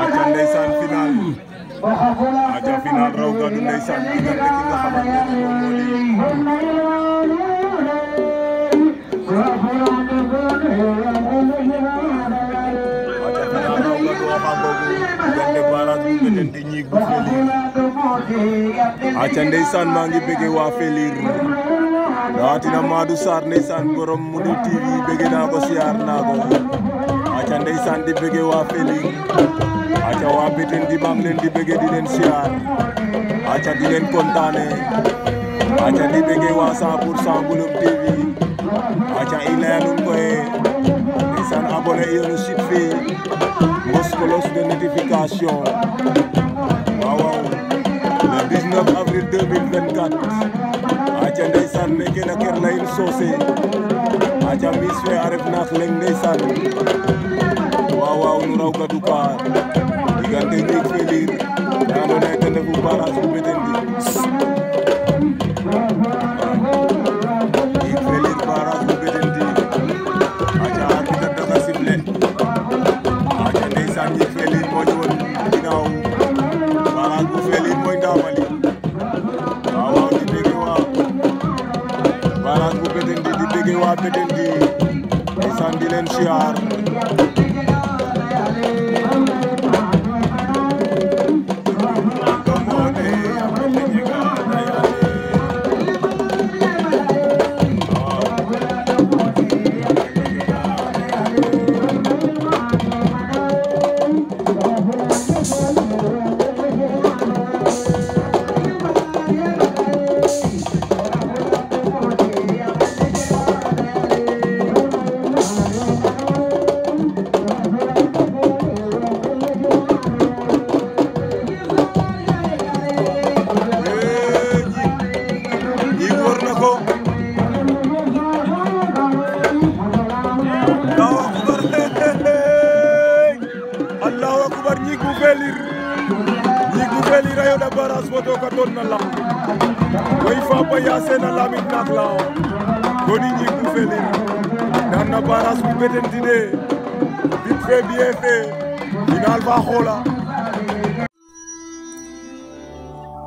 aca ndeysaan final aca final raw gadu ndeysaan diggante ki nga xamante ne moom moo di aca final raw gadu waxa boobu diggante barrage bu Bettenty ñiig bu Felir aca ndeysaan maa ngi bëgge waa Felir rawatina Madou Sarr ndeysaan borom Mouride TV bëgge naa ko siyaar naa ko aca ndeysaan di bëgge waa Felir aca waa Bettenty maa ngi leen di bëgge di leen siyaar aca di leen kontaane aca di bëgge waa 100% Ngouloum TV aca i leya nuun koye ndeysaan abonné iyo no site fe mbos cloche de notification waaw le 19 avril 2024 aca ndeysaan meke na ker Layil Socé aca mis fe a ref naak leng ndeysaan waaw nu raw gadu ka diggante ñiig Felir te andoona yee ten refu barrage bu Bettenty ñiig Felir barrage bu Bettenty aca arbitre dafa sifflé aca ndeysaan ñiig Felir moo ñu woon ginnaaw barrage bu Felir mooy Ndamali waaw di bëgge waa barrage bu Bettenty di bëgge waa Bettenty ndeysaan di leen siyaar Allahu akbar ñiig bu Felir ayo da barrage foto ka ton na lam way Fapa Yacine a lamit naak la goni ñiig bu Felir dan na barrage bu Bettenty de vite fait bien fait final fa xola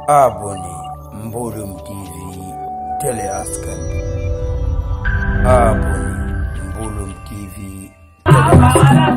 abonné Ngouloum TV télé askan abonné Ngouloum TV télé askan